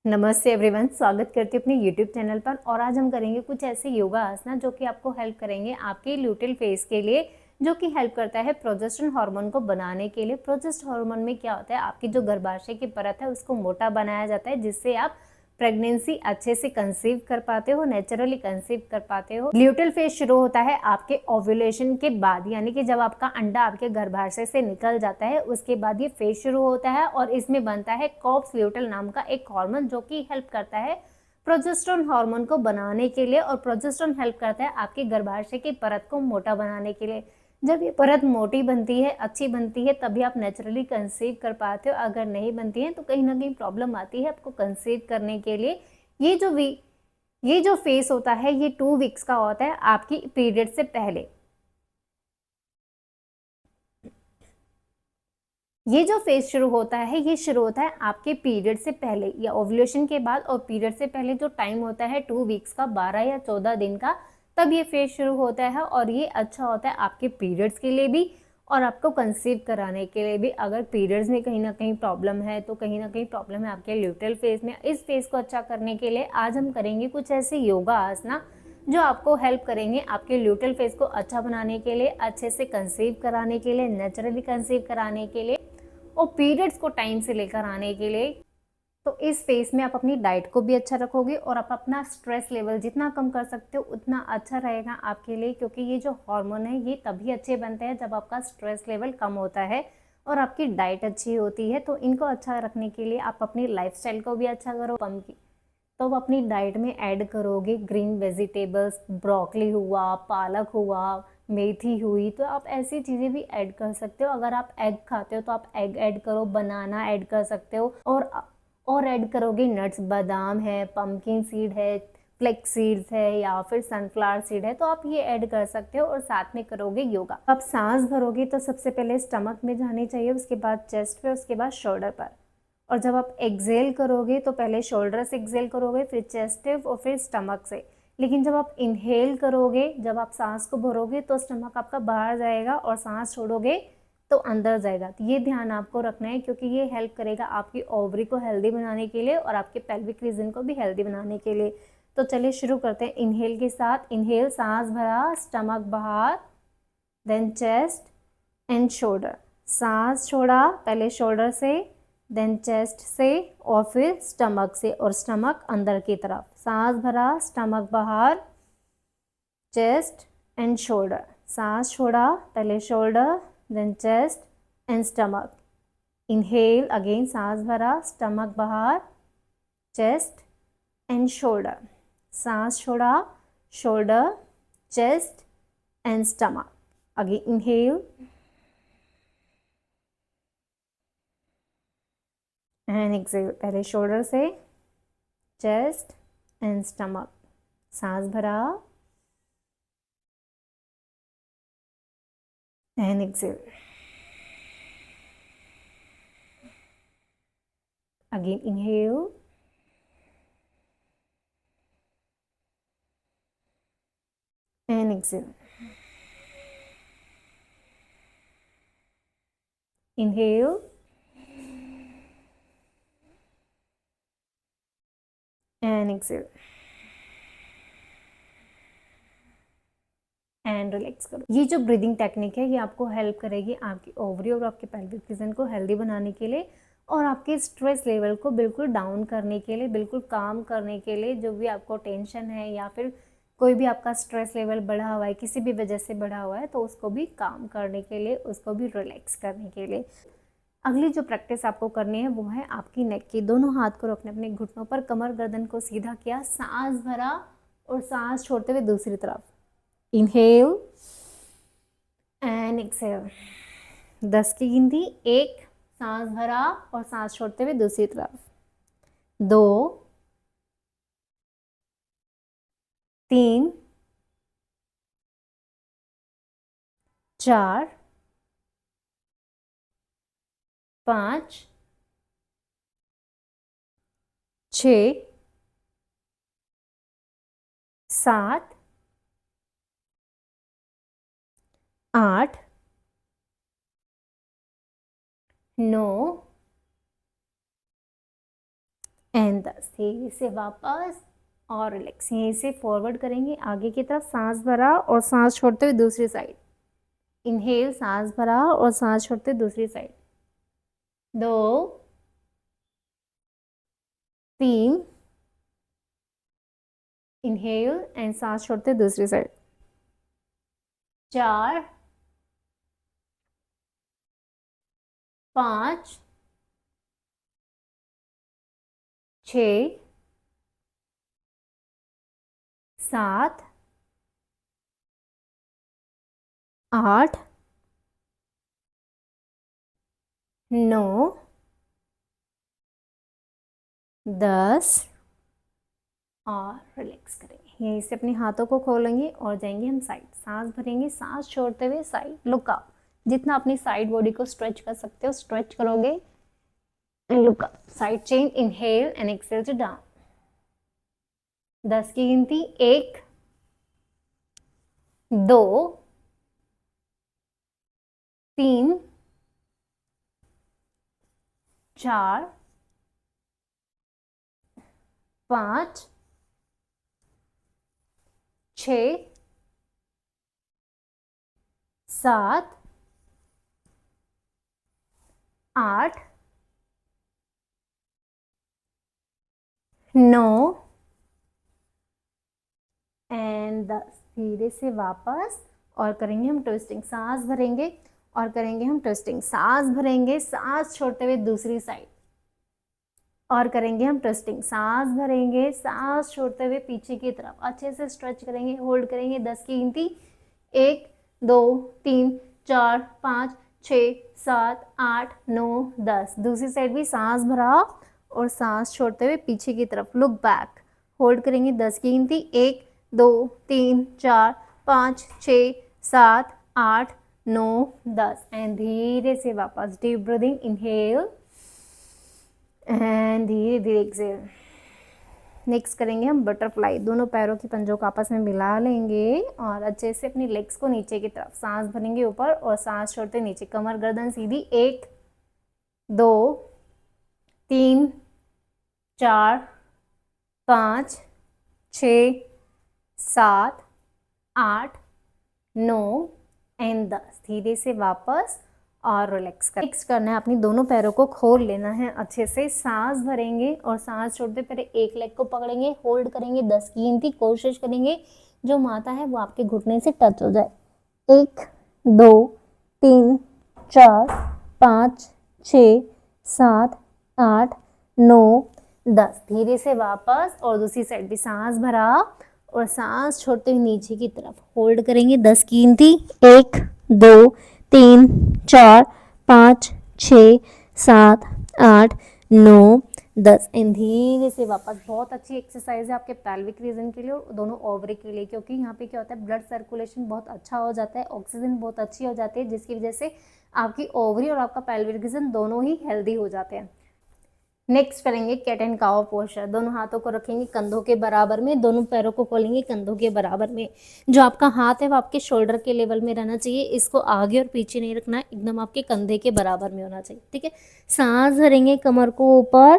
नमस्ते एवरीवन, स्वागत करती हूँ अपने यूट्यूब चैनल पर। और आज हम करेंगे कुछ ऐसे योगा आसना जो कि आपको हेल्प करेंगे आपके ल्यूटेल फेस के लिए, जो कि हेल्प करता है प्रोजेस्टेरोन हार्मोन को बनाने के लिए। प्रोजेस्टेरोन हार्मोन में क्या होता है, आपकी जो गर्भाशय की परत है उसको मोटा बनाया जाता है, जिससे आप प्रेगनेंसी अच्छे से कंसीव कर पाते हो, नेचुरली कंसीव कर पाते हो। ल्यूटेल फेज शुरू होता है आपके ओव्यूलेशन के बाद, यानी कि जब आपका अंडा आपके गर्भाशय से निकल जाता है उसके बाद ये फेज शुरू होता है। और इसमें बनता है कॉर्पस ल्यूटेल नाम का एक हार्मोन, जो कि हेल्प करता है प्रोजेस्टेरोन हार्मोन को बनाने के लिए। और प्रोजेस्टेरोन हेल्प करता है आपके गर्भाशय की परत को मोटा बनाने के लिए। जब ये परत मोटी बनती है, अच्छी बनती है, तभी आप नेचुरली कंसीव कर पाते हो। अगर नहीं बनती है तो कहीं ना कहीं प्रॉब्लम आती है आपको कंसीव करने के लिए। ये जो फेस होता है ये 2 वीक्स का होता है आपकी पीरियड से पहले। ये जो फेज शुरू होता है ये शुरू होता है आपके पीरियड से पहले या ओव्यूलेशन के बाद। और पीरियड से पहले जो टाइम होता है 2 वीक्स का, 12 या 14 दिन का, तब ये फेज शुरू होता है। और ये अच्छा होता है आपके पीरियड्स के लिए भी और आपको कंसीव कराने के लिए भी। अगर पीरियड्स में कहीं ना कहीं प्रॉब्लम है तो कहीं ना कहीं प्रॉब्लम है आपके ल्यूटेल फेज में। इस फेज को अच्छा करने के लिए आज हम करेंगे कुछ ऐसे योगा आसना जो आपको हेल्प करेंगे आपके ल्यूटेल फेज को अच्छा बनाने के लिए, अच्छे से कंसीव कराने के लिए, नेचुरली कंसीव कराने के लिए और पीरियड्स को टाइम से लेकर आने के लिए। तो इस फेज में आप अपनी डाइट को भी अच्छा रखोगे और आप अपना स्ट्रेस लेवल जितना कम कर सकते हो उतना अच्छा रहेगा आपके लिए। क्योंकि ये जो हार्मोन है ये तभी अच्छे बनते हैं जब आपका स्ट्रेस लेवल कम होता है और आपकी डाइट अच्छी होती है। तो इनको अच्छा रखने के लिए आप अपनी लाइफस्टाइल को भी अच्छा करो। तो आप अपनी डाइट में ऐड करोगे ग्रीन वेजिटेबल्स, ब्रोकली हुआ, पालक हुआ, मेथी हुई, तो आप ऐसी चीज़ें भी ऐड कर सकते हो। अगर आप एग खाते हो तो आप एग ऐड करो, बनाना ऐड कर सकते हो। और ऐड करोगे नट्स, बादाम है, पम्पकिन सीड है, फ्लेक्स सीड्स है या फिर सनफ्लावर सीड है, तो आप ये ऐड कर सकते हो। और साथ में करोगे योगा। आप सांस भरोगे तो सबसे पहले स्टमक में जानी चाहिए, उसके बाद चेस्ट पे, उसके बाद शोल्डर पर। और जब आप एक्सेल करोगे तो पहले शोल्डर से एक्सेल करोगे, फिर चेस्ट और फिर स्टमक से। लेकिन जब आप इनहेल करोगे, जब आप सांस को भरोगे तो स्टमक आपका बाहर जाएगा और सांस छोड़ोगे तो अंदर जाएगा। तो ये ध्यान आपको रखना है, क्योंकि ये हेल्प करेगा आपकी ओवरी को हेल्दी बनाने के लिए और आपके पेल्विक रीजन को भी हेल्दी बनाने के लिए। तो चलिए शुरू करते हैं इनहेल के साथ। इनहेल, सांस भरा, स्टमक बाहर, देन चेस्ट एंड शोल्डर। सांस छोड़ा, पहले शोल्डर से, देन चेस्ट से और फिर स्टमक से, और स्टमक अंदर की तरफ। सांस भरा, स्टमक बाहर, चेस्ट एंड शोल्डर। सांस छोड़ा, पहले shoulder, then chest and stomach. Inhale again, सांस भरा, स्टमक बाहर, चेस्ट एंड शोल्डर। सांस छोड़ा, shoulder, chest and stomach. Again inhale and exhale, पहले शोल्डर से, चेस्ट एंड स्टमक। सांस भरा and exhale. Again inhale and exhale. Inhale and exhale and relax करो। ये जो ब्रीदिंग टेक्निक है ये आपको हेल्प करेगी आपकी ओवरी और आपके पेल्विक रीजन को हेल्दी बनाने के लिए और आपके स्ट्रेस लेवल को बिल्कुल डाउन करने के लिए, बिल्कुल काम करने के लिए। जो भी आपको टेंशन है या फिर कोई भी आपका स्ट्रेस लेवल बढ़ा हुआ है, किसी भी वजह से बढ़ा हुआ है, तो उसको भी काम करने के लिए, उसको भी रिलैक्स करने के लिए। अगली जो प्रैक्टिस आपको करनी है वो है आपकी नेक की। दोनों हाथ को रखने अपने घुटनों पर, कमर गर्दन को सीधा किया, सांस भरा और सांस छोड़ते हुए दूसरी तरफ। Inhale and Excel. 10 की गिनती, 1, सांस भरा और सांस छोड़ते हुए दूसरी तरफ, 2, 3, 4, 5, 6, 7, 8, 9 एंड 10। धीरे से वापस और रिलैक्स। यहीं से फॉरवर्ड करेंगे आगे की तरफ, सांस भरा और सांस छोड़ते हुए दूसरी साइड। इनहेल, सांस भरा और सांस छोड़ते हुए दूसरी साइड। 2, 3, इनहेल एंड सांस छोड़ते दूसरी साइड। 4, 5, 6, 7, 8, 9, 10 और रिलैक्स करेंगे। यहीं से अपने हाथों को खोलेंगे और जाएंगे हम साइड। सांस भरेंगे, सांस छोड़ते हुए साइड, लुक अप। जितना अपनी साइड बॉडी को स्ट्रेच कर सकते हो स्ट्रेच करोगे and look up. Side change, inhale and exhale to down. 10 की गिनती, 1, 2, 3, 4, 5, 6, 7, 8, 9 एंड 10। धीरे से वापस और करेंगे हम ट्विस्टिंग। सांस भरेंगे और करेंगे हम ट्विस्टिंग। सांस भरेंगे, सांस छोड़ते हुए दूसरी साइड और करेंगे हम ट्विस्टिंग। सांस भरेंगे, सांस छोड़ते हुए पीछे की तरफ, अच्छे से स्ट्रेच करेंगे, होल्ड करेंगे। 10 की गिनती, 1, 2, 3, 4, 5, 6, 7, 8, 9, 10। दूसरी साइड भी सांस भरा और सांस छोड़ते हुए पीछे की तरफ, लुक बैक, होल्ड करेंगे। 10 की गिनती, 1, 2, 3, 4, 5, 6, 7, 8, 9, 10 एंड धीरे से वापस डीप ब्रीदिंग, इनहेल एंड धीरे धीरे एक्सेल। नेक्स्ट करेंगे हम बटरफ्लाई। दोनों पैरों की पंजों को आपस में मिला लेंगे और अच्छे से अपनी लेग्स को नीचे की तरफ, सांस भरेंगे ऊपर और सांस छोड़ते नीचे, कमर गर्दन सीधी। 1, 2, 3, 4, 5, 6, 7, 8, 9 एंड 10। धीरे से वापस और रिलैक्स कर। नेक्स्ट करना है, अपनी दोनों पैरों को खोल लेना है अच्छे से। सांस भरेंगे और सांस छोड़ते पहले एक लेग को पकड़ेंगे, होल्ड करेंगे। 10 की गिनती, कोशिश करेंगे जो माथा है वो आपके घुटने से टच हो जाए। 1, 2, 3, 4, 5, 6, 7, 8, 9, 10। धीरे से वापस और दूसरी साइड भी सांस भरा और सांस छोड़ते हुए नीचे की तरफ, होल्ड करेंगे। 10 की गिनती, 1, 2, 3, 4, 5, 6, 7, 8, 9, 10 एंड धीरे से वापस। बहुत अच्छी एक्सरसाइज है आपके पेल्विक रीजन के लिए और दोनों ओवरी के लिए, क्योंकि यहाँ पे क्या होता है, ब्लड सर्कुलेशन बहुत अच्छा हो जाता है, ऑक्सीजन बहुत अच्छी हो जाती है, जिसकी वजह से आपकी ओवरी और आपका पेल्विक रीजन दोनों ही हेल्दी हो जाते हैं। नेक्स्ट करेंगे कैट एंड काउ पोस्चर। दोनों हाथों को रखेंगे कंधों के बराबर में, दोनों पैरों को खोलेंगे कंधों के बराबर में। जो आपका हाथ है वो आपके शोल्डर के लेवल में रहना चाहिए, इसको आगे और पीछे नहीं रखना, एकदम आपके कंधे के बराबर में होना चाहिए, ठीक है। सांस भरेंगे कमर को ऊपर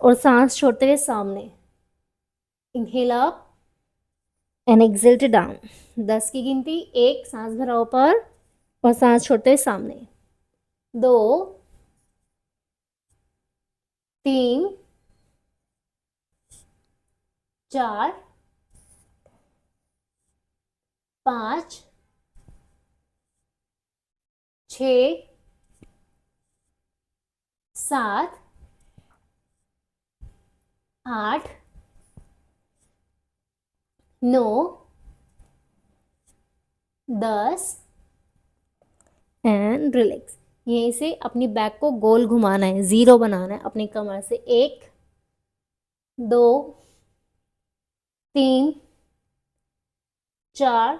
और सांस छोड़ते हुए सामने, inhale up and exhale to down. 10 की गिनती, 1, सांस भरा ऊपर और सांस छोड़ते हुए सामने। 2, 3, 4, 5, 6, 7, 8, 9, 10 एंड रिलैक्स। यहीं से अपनी बैक को गोल घुमाना है, जीरो बनाना है अपनी कमर से। 1, 2, 3, 4,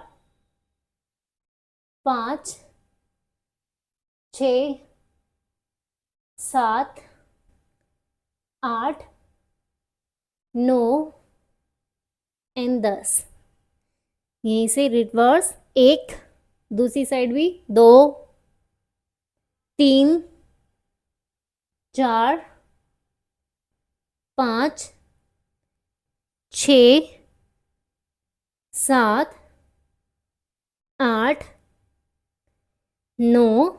5, 6, 7, 8, 9 एंड 10। यहीं से रिवर्स, 1, दूसरी साइड भी 2, 3, 4, 5 6 7 8 9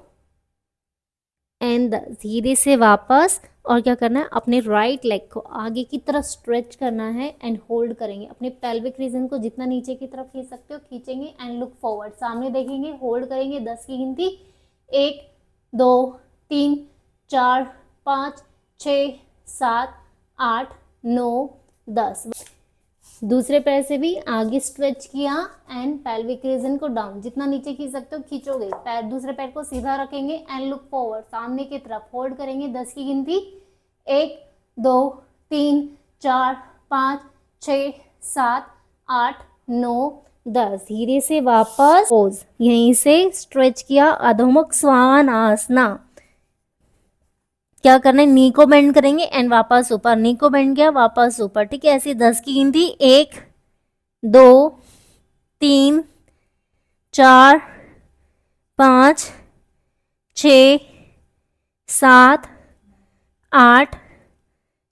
एंड 10। धीरे से वापस, और क्या करना है, अपने राइट लेग को आगे की तरफ स्ट्रेच करना है एंड होल्ड करेंगे। अपने पेल्विक रीजन को जितना नीचे की तरफ खींच सकते हो खींचेंगे एंड लुक फॉरवर्ड, सामने देखेंगे, होल्ड करेंगे 10 की गिनती, 1 2 3 4 5 6 7 8 9 10। दूसरे पैर से भी आगे स्ट्रेच किया एंड पेल्विक रीजन को डाउन, जितना नीचे खींच सकते हो खींचोगे। पैर, दूसरे पैर को सीधा रखेंगे एंड लुक फॉरवर्ड, सामने की तरफ, होल्ड करेंगे 10 की गिनती, 1 2 3 4 5 6 7 8 9 10। धीरे से वापस पोज, यहीं से स्ट्रेच किया, अधोमुख स्वानासना। क्या करना है, नी को बेंड करेंगे एंड वापस ऊपर, नी को बेंड किया वापस ऊपर, ठीक है। ऐसे 10 की गिनती, 1 2 3 4 5 6 7 8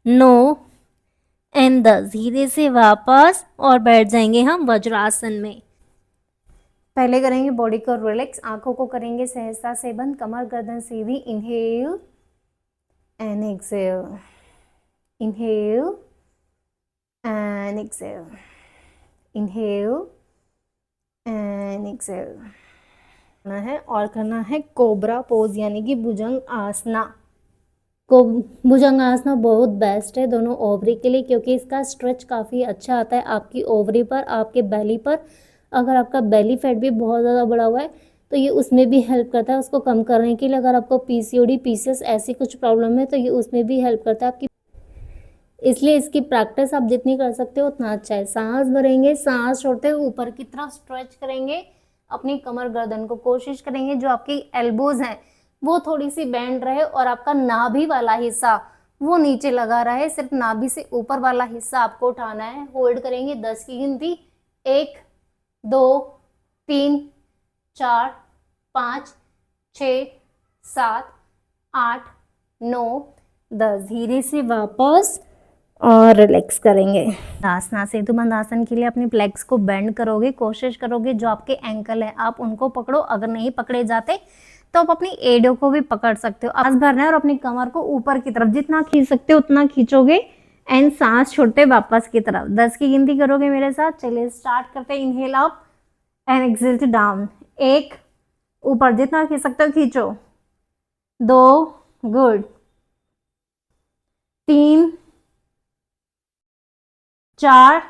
9 एंड 10। धीरे से वापस और बैठ जाएंगे हम वज्रासन में। पहले करेंगे बॉडी को रिलैक्स, आंखों को करेंगे सहजता से बंद, कमर गर्दन सीधी। Inhale and exhale, inhale and exhale, inhale and exhale करना है। और करना है कोबरा पोज यानी कि भुजंग आसना। को भुजंग आसना बहुत बेस्ट है दोनों ओवरी के लिए, क्योंकि इसका स्ट्रेच काफ़ी अच्छा आता है आपकी ओवरी पर, आपके बेली पर। अगर आपका बेली फैट भी बहुत ज़्यादा बढ़ा हुआ है तो ये उसमें भी हेल्प करता है उसको कम करने के लिए। अगर आपको पीसीओडी पीसीएस ऐसी कुछ प्रॉब्लम है तो ये उसमें भी हेल्प करता है आपकी, इसलिए इसकी प्रैक्टिस आप जितनी कर सकते हो उतना अच्छा है। सांस भरेंगे, सांस छोड़ते हुए ऊपर की तरफ स्ट्रेच करेंगे अपनी कमर गर्दन को, कोशिश करेंगे जो आपकी एल्बोज हैं वो थोड़ी सी बेंड रहे और आपका नाभि वाला हिस्सा वो नीचे लगा रहे, सिर्फ नाभि से ऊपर वाला हिस्सा आपको उठाना है। होल्ड करेंगे 10 की गिनती, 1 2 3 4 5 6 7 8 9 10। धीरे से वापस और रिलैक्स करेंगे। आसना सेतुबंध आसन के लिए अपनी लेग्स को बेंड करोगे, कोशिश करोगे जो आपके एंकल है आप उनको पकड़ो, अगर नहीं पकड़े जाते तो आप अपनी एडो को भी पकड़ सकते हो। सांस भरना है और अपनी कमर को ऊपर की तरफ जितना खींच सकते हो उतना खींचोगे एंड सांस छोड़ते वापस की तरफ। 10 की गिनती करोगे मेरे साथ, चलिए स्टार्ट करते हैं। Inhale up and exhale down, 1 ऊपर जितना खींच सकते हो खींचो, 2 गुड, 3 4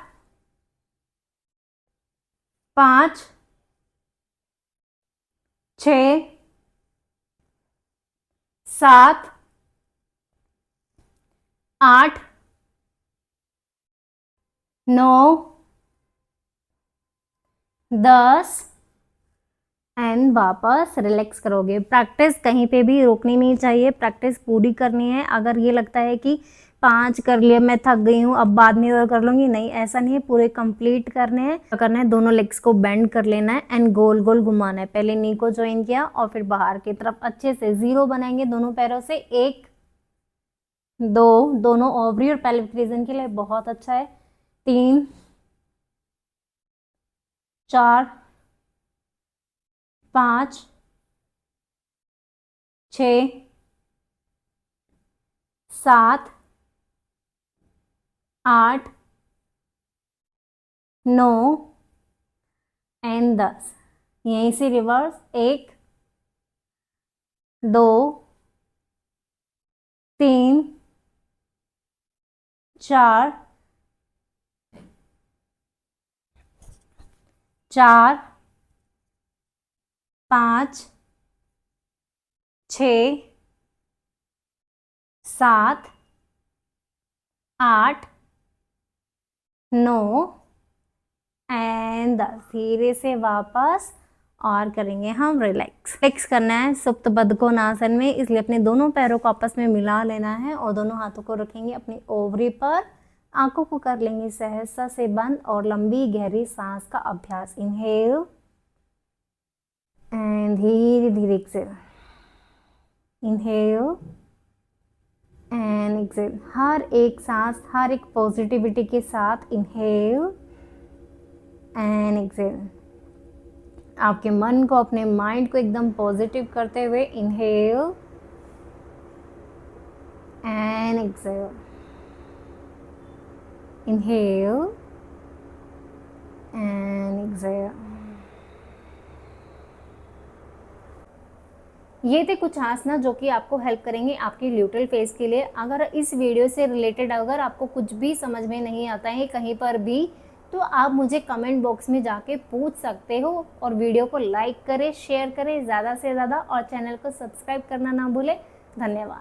5 6 7 8 9 10 एंड वापस रिलैक्स करोगे। प्रैक्टिस कहीं पे भी रोकनी नहीं चाहिए, प्रैक्टिस पूरी करनी है। अगर ये लगता है कि 5 कर लिया मैं थक गई हूँ अब बाद में और कर लूँगी, नहीं ऐसा नहीं है, पूरे कंप्लीट करने हैं। क्या करना है, दोनों लेग्स को बेंड कर लेना है एंड गोल गोल घुमाना है। पहले नी को ज्वाइन किया और फिर बाहर की तरफ अच्छे से जीरो बनाएंगे दोनों पैरों से, 1 2, दोनों ओवरी और पेल्विक रीजन के लिए बहुत अच्छा है, 3 4 5 6 7 8 9 एंड 10। यहीं से रिवर्स, 1 2 3 4 4 5 6 7 8 9 एंड 10। धीरे से वापस और करेंगे हम रिलैक्स करना है सुप्त बद्धकोणासन में, इसलिए अपने दोनों पैरों को आपस में मिला लेना है और दोनों हाथों को रखेंगे अपनी ओवरी पर। आंखों को कर लेंगे सहजता से बंद और लंबी गहरी सांस का अभ्यास। इनहेल एंड धीरे धीरे एक्सेल, इनहेल एंड एक्सेल। हर एक सांस, हर एक पॉजिटिविटी के साथ इनहेल एंड एक्सेल। आपके मन को, अपने माइंड को एकदम पॉजिटिव करते हुए inhale and exhale, inhale and exhale. ये थे कुछ आसना जो कि आपको हेल्प करेंगे आपके ल्यूटरल फेस के लिए। अगर इस वीडियो से रिलेटेड अगर आपको कुछ भी समझ में नहीं आता है कहीं पर भी, तो आप मुझे कमेंट बॉक्स में जाके पूछ सकते हो। और वीडियो को लाइक करें, शेयर करें ज़्यादा से ज़्यादा, और चैनल को सब्सक्राइब करना ना भूलें। धन्यवाद।